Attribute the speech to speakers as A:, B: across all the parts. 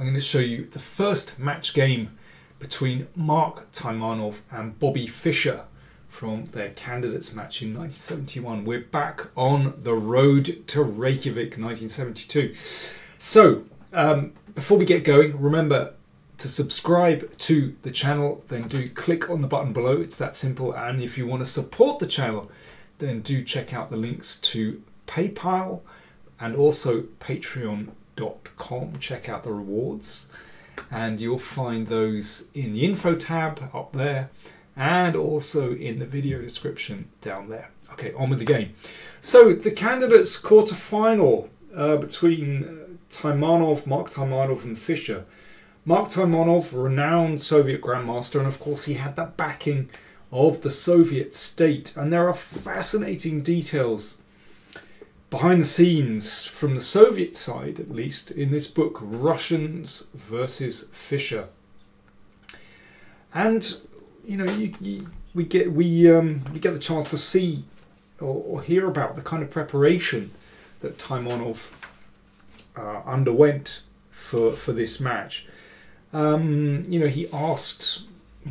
A: I'm going to show you the first match game between Mark Taimanov and Bobby Fischer from their candidates match in 1971. We're back on the road to Reykjavik 1972. So before we get going, remember to subscribe to the channel, then do click on the button below. It's that simple. And if you want to support the channel, then do check out the links to PayPal and also Patreon.com. Check out the rewards, and you'll find those in the info tab up there and also in the video description down there. Okay, on with the game. So the candidates quarter-final between Mark Taimanov and Fischer. Mark Taimanov, renowned Soviet grandmaster, and of course he had that backing of the Soviet state, and there are fascinating details behind the scenes from the Soviet side, at least, in this book, Russians versus Fischer. And you know, we get the chance to see or hear about the kind of preparation that Taimanov underwent for this match. You know, he asked,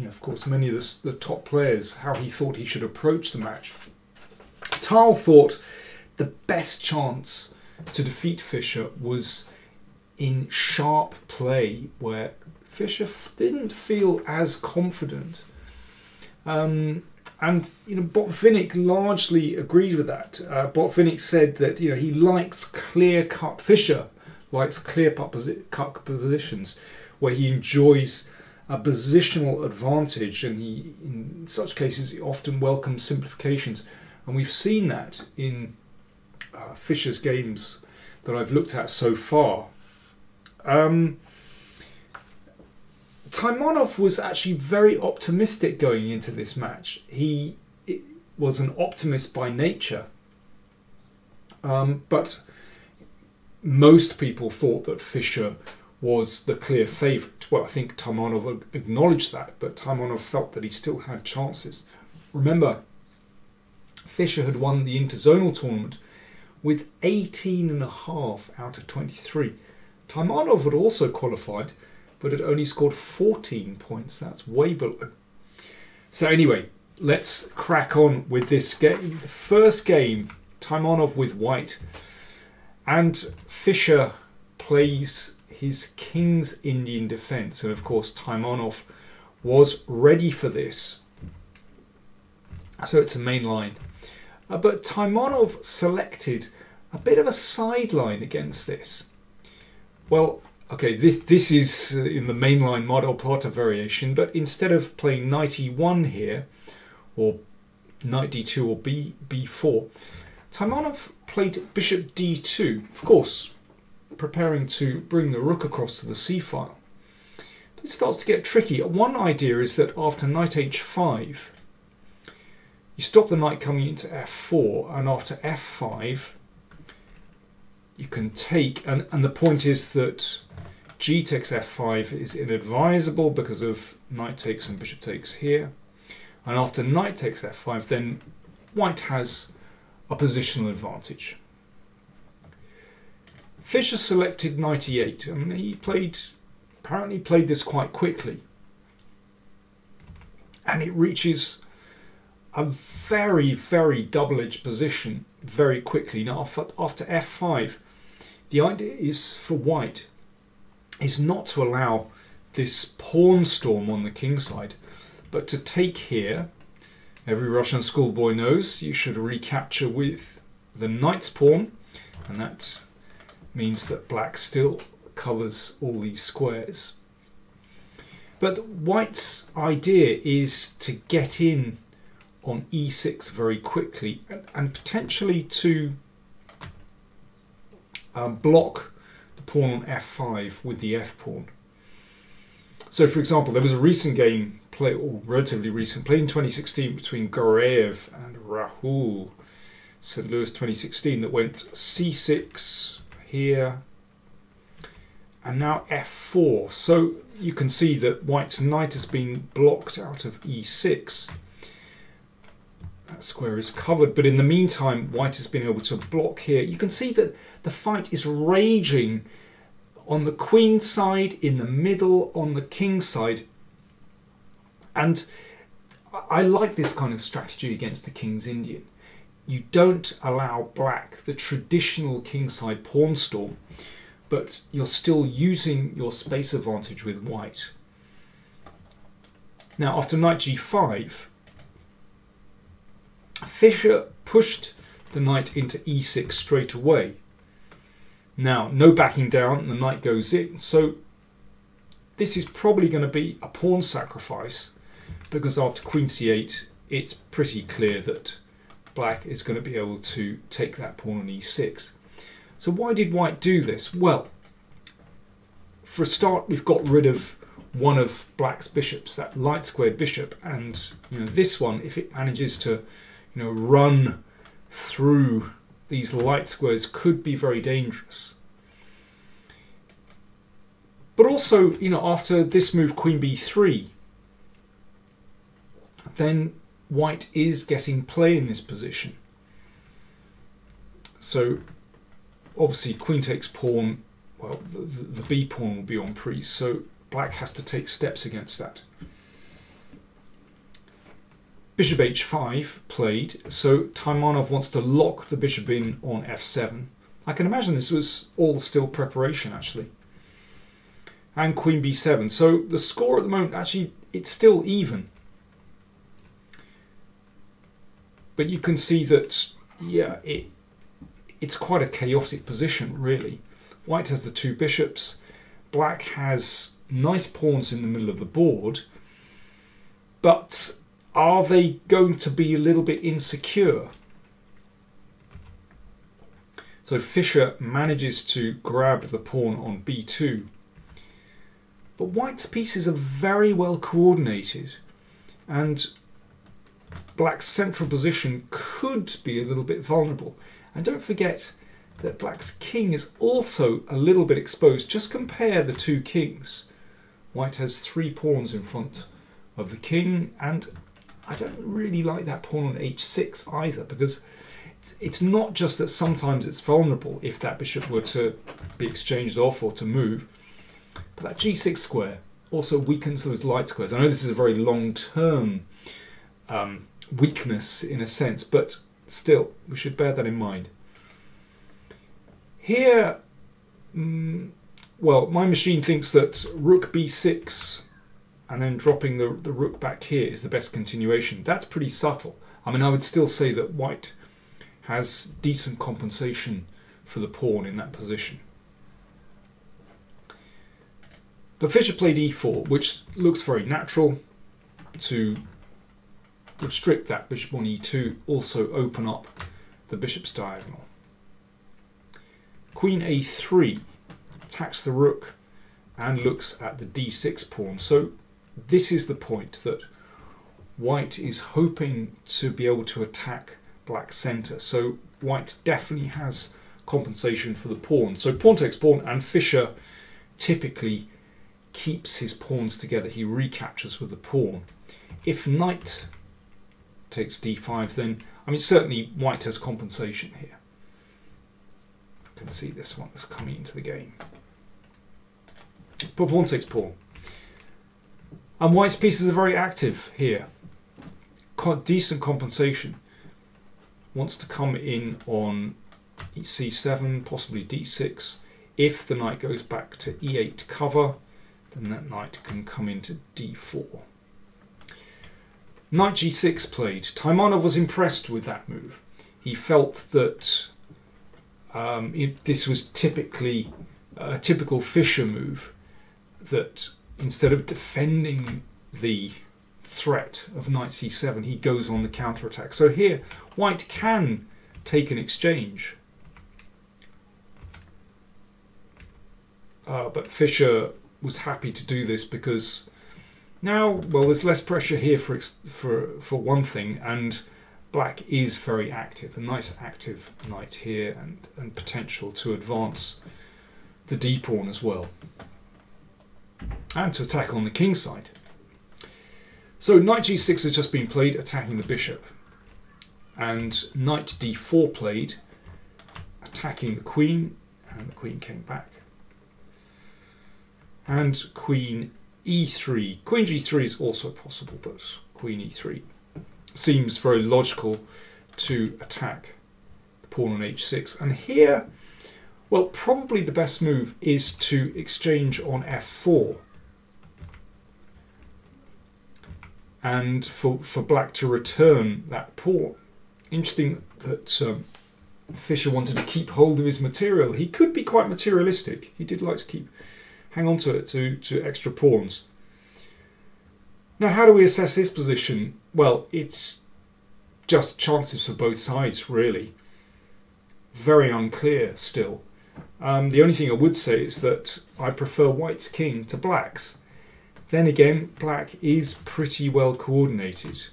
A: of course, many of the top players how he thought he should approach the match. Tal thought the best chance to defeat Fischer was in sharp play, where Fischer didn't feel as confident. And Botvinnik largely agreed with that. Botvinnik said that he likes clear-cut. Fischer likes clear-cut positions where he enjoys a positional advantage, and he, in such cases, he often welcomes simplifications. And we've seen that in Fischer's games that I've looked at so far. Taimanov was actually very optimistic going into this match. He was an optimist by nature, but most people thought that Fischer was the clear favourite. Well, I think Taimanov acknowledged that, but Taimanov felt that he still had chances. Remember, Fischer had won the interzonal tournament with 18.5 out of 23. Taimanov had also qualified, but had only scored 14 points. That's way below. So anyway, let's crack on with this game. The first game, Taimanov with white, and Fischer plays his King's Indian defence. And of course, Taimanov was ready for this. So it's a main line. But Taimanov selected a bit of a sideline against this. Well, okay, this is in the mainline Mar del Plata variation, but instead of playing knight e1 here, or knight d2 or b4, Taimanov played bishop d2, of course, preparing to bring the rook across to the c file. But it starts to get tricky. One idea is that after knight h5, you stop the knight coming into f4, and after f5, you can take, and the point is that g takes f5 is inadvisable because of knight takes and bishop takes here. And after knight takes f5, then white has a positional advantage. Fischer selected knight e8, and he apparently played this quite quickly. And it reaches a very, very double-edged position very quickly. Now, after f5, the idea is for white is not to allow this pawn storm on the king side, but to take here. Every Russian schoolboy knows you should recapture with the knight's pawn, and that means that black still covers all these squares. But white's idea is to get in on e6 very quickly, and potentially to block the pawn on f5 with the f pawn. So, for example, there was a recent game, relatively recent, played in 2016 between Goreev and Rahul, St. Louis 2016, that went c6 here, and now f4. So you can see that white's knight has been blocked out of e6. That square is covered, but in the meantime, white has been able to block here. You can see that the fight is raging on the queen side, in the middle, on the king side. And I like this kind of strategy against the King's Indian. You don't allow black the traditional kingside pawn storm, but you're still using your space advantage with white. Now, after knight g5, Fischer pushed the knight into e6 straight away. Now, no backing down, the knight goes in. So this is probably going to be a pawn sacrifice, because after queen c8, it's pretty clear that black is going to be able to take that pawn on e6. So why did white do this? Well, for a start, we've got rid of one of black's bishops, that light squared bishop, and this one, if it manages to run through these light squares, could be very dangerous. But also, after this move, queen b3, then white is getting play in this position. So obviously queen takes pawn, well, the b pawn will be on priest, so black has to take steps against that. Bishop h5 played, so Taimanov wants to lock the bishop in on f7. I can imagine this was all still preparation, actually. And queen b7. So the score at the moment, actually, it's still even. But you can see that, yeah, it's quite a chaotic position, really. White has the two bishops. Black has nice pawns in the middle of the board. But are they going to be a little bit insecure? So Fischer manages to grab the pawn on b2. But white's pieces are very well coordinated, and black's central position could be a little bit vulnerable. And don't forget that black's king is also a little bit exposed. Just compare the two kings. White has three pawns in front of the king, and I don't really like that pawn on h6 either, because it's not just that sometimes it's vulnerable if that bishop were to be exchanged off or to move, but that g6 square also weakens those light squares. I know this is a very long-term weakness in a sense, but still, we should bear that in mind. Here, well, my machine thinks that rook b6 and then dropping the rook back here is the best continuation. That's pretty subtle. I mean, I would still say that white has decent compensation for the pawn in that position. But Fischer played e4, which looks very natural to restrict that bishop on e2, also open up the bishop's diagonal. Queen a3 attacks the rook and looks at the d6 pawn. So this is the point that white is hoping to be able to attack black's centre. So white definitely has compensation for the pawn. So pawn takes pawn, and Fischer typically keeps his pawns together. He recaptures with the pawn. If knight takes d5, then, I mean, certainly white has compensation here. You can see this one is coming into the game. But pawn takes pawn. And white's pieces are very active here. Quite decent compensation. Wants to come in on c7, possibly d6. If the knight goes back to e8 to cover, then that knight can come into d4. Knight g6 played. Taimanov was impressed with that move. He felt that this was typically a typical Fischer move, that instead of defending the threat of knight c7, he goes on the counterattack. So here, white can take an exchange. But Fischer was happy to do this because now, well, there's less pressure here for one thing, and black is very active. A nice active knight here, and potential to advance the d pawn as well, and to attack on the king side. So knight g6 has just been played, attacking the bishop, and knight d4 played, attacking the queen, and the queen came back. and queen e3. Queen g3 is also possible, but queen e3 seems very logical to attack the pawn on h6. And here, well, probably the best move is to exchange on f4. And for black to return that pawn. Interesting that Fischer wanted to keep hold of his material. He could be quite materialistic. He did like to hang on to it to extra pawns. Now, how do we assess this position? Well, it's just chances for both sides, really. Very unclear still. The only thing I would say is that I prefer white's king to black's. Then again, black is pretty well coordinated.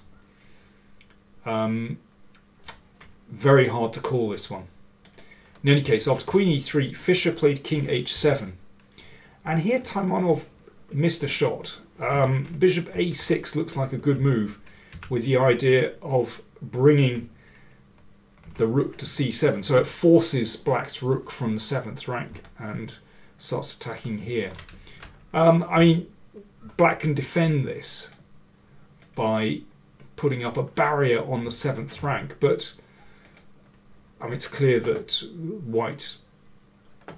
A: Very hard to call this one. In any case, after queen e3, Fischer played king h7. And here Taimanov missed a shot. Bishop a6 looks like a good move, with the idea of bringing the rook to c7. So it forces black's rook from the 7th rank and starts attacking here. I mean, black can defend this by putting up a barrier on the 7th rank, but I mean, it's clear that white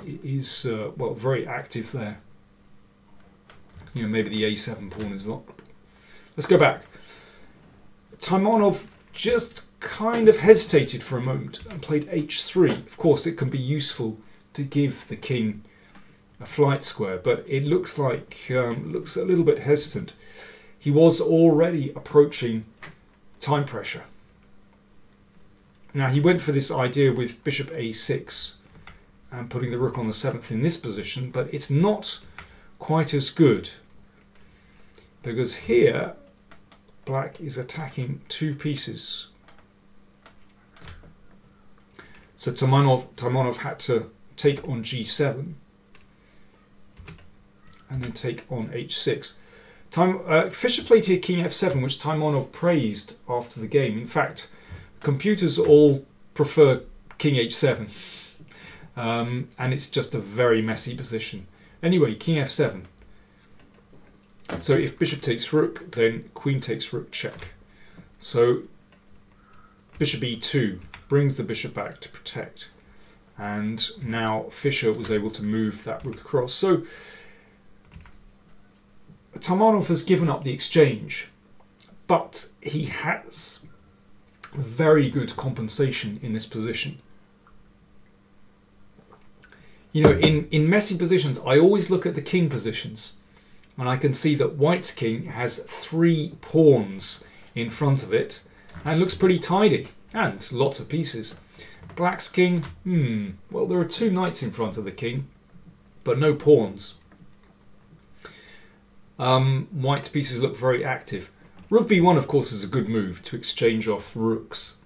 A: is well, very active there. You know, maybe the a7 pawn is vulnerable. Let's go back. Taimanov just kind of hesitated for a moment and played h3. Of course, it can be useful to give the king a flight square, but it looks like looks a little bit hesitant. He was already approaching time pressure. Now he went for this idea with bishop a6 and putting the rook on the 7th in this position, but it's not quite as good because here black is attacking two pieces. So Taimanov had to take on g7 and then take on h6. Fischer played here king f7, which Taimanov praised after the game. In fact, computers all prefer king h7, and it's just a very messy position. Anyway, king f7. So if bishop takes rook, then queen takes rook check. So bishop e2 brings the bishop back to protect, and now Fischer was able to move that rook across. So Taimanov has given up the exchange, but he has very good compensation in this position. You know, in messy positions, I always look at the king positions, and I can see that white's king has 3 pawns in front of it, and looks pretty tidy, and lots of pieces. Black's king, well, there are 2 knights in front of the king, but no pawns. White's pieces look very active. Rook b1, of course, is a good move to exchange off rooks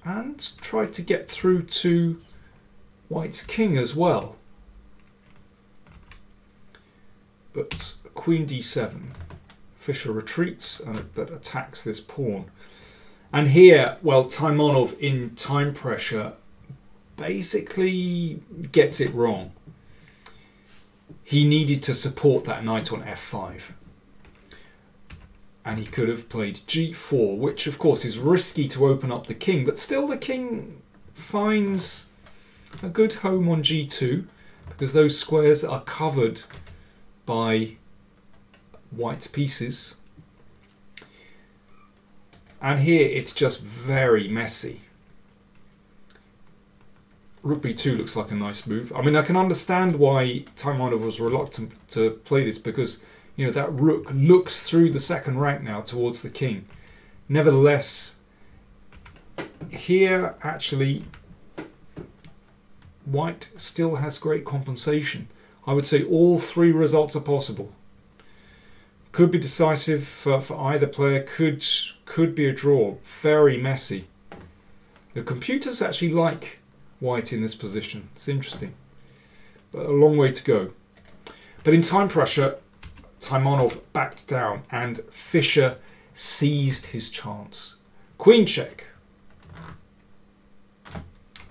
A: and try to get through to white's king as well. But queen d7, Fischer retreats but attacks this pawn. And here, well, Taimanov in time pressure basically gets it wrong. He needed to support that knight on f5. And he could have played g4, which of course is risky to open up the king, but still the king finds a good home on g2 because those squares are covered by white's pieces. And here it's just very messy. Rook b2 looks like a nice move. I mean, I can understand why Taimanov was reluctant to play this because, you know, that rook looks through the 2nd rank now towards the king. Nevertheless, here actually white still has great compensation. I would say all 3 results are possible. Could be decisive for either player, could be a draw. Very messy. The computers actually like white in this position. It's interesting, but a long way to go. But in time pressure, Taimanov backed down and Fischer seized his chance. Queen check.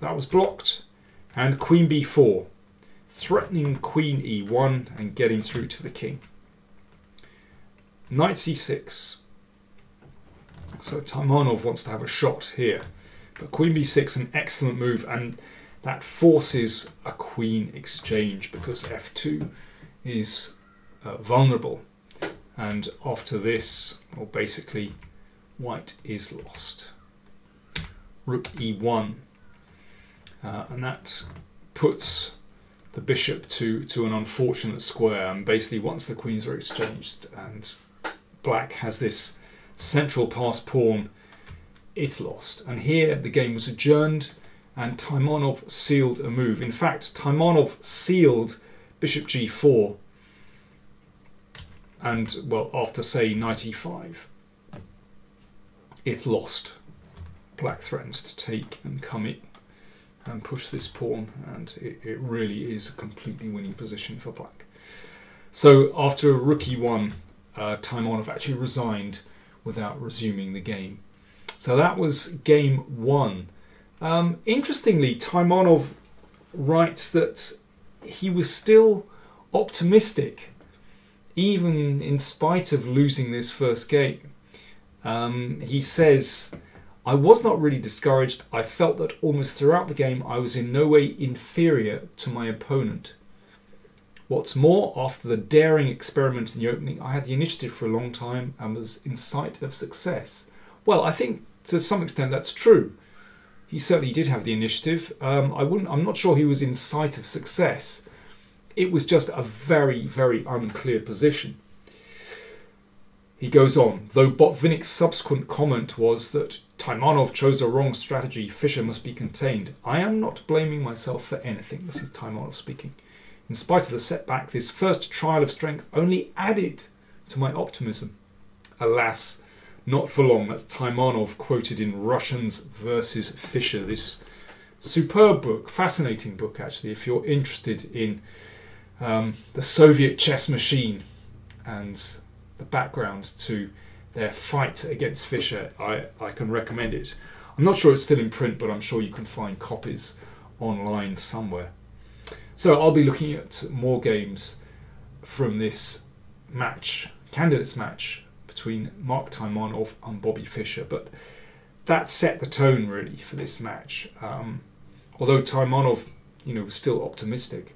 A: That was blocked. And queen b4. threatening queen e1 and getting through to the king. Knight c6. So Taimanov wants to have a shot here. But queen b6, an excellent move, and that forces a queen exchange because f2 is vulnerable. And after this, well, basically, white is lost. Rook e1. And that puts the bishop to an unfortunate square. And basically, once the queens are exchanged and black has this central passed pawn, it's lost. And here the game was adjourned and Taimanov sealed a move. In fact, Taimanov sealed bishop g4 and, well, after, say, knight e5, it's lost. Black threatens to take and come in and push this pawn, and it really is a completely winning position for black. So after rook e1, Taimanov actually resigned without resuming the game. So that was game one. Interestingly, Taimanov writes that he was still optimistic, even in spite of losing this first game. He says, "I was not really discouraged. I felt that almost throughout the game I was in no way inferior to my opponent. What's more, after the daring experiment in the opening, I had the initiative for a long time and was in sight of success." Well, I think to some extent that's true. He certainly did have the initiative. I'm not sure he was in sight of success. It was just a very, very unclear position. He goes on, though Botvinnik's subsequent comment was that Taimanov chose a wrong strategy, Fischer must be contained. I am not blaming myself for anything. This is Taimanov speaking. In spite of the setback, this first trial of strength only added to my optimism. Alas, not for long. That's Taimanov quoted in Russians versus Fischer. This superb book, fascinating book actually, if you're interested in the Soviet chess machine and the background to their fight against Fischer, I can recommend it. I'm not sure it's still in print, but I'm sure you can find copies online somewhere. So I'll be looking at more games from this match, candidates match, between Mark Taimanov and Bobby Fischer, but that set the tone really for this match. Although Taimanov, was still optimistic,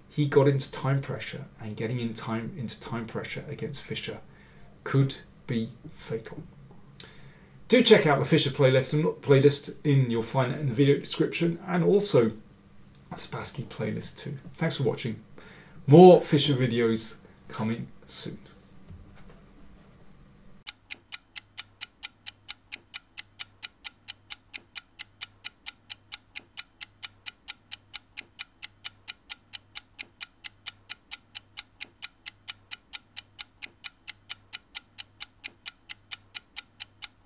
A: he got into time pressure, and getting into time pressure against Fischer could be fatal. Do check out the Fischer playlist you'll find that in the video description, and also a Spassky playlist too. Thanks for watching. More Fischer videos coming soon.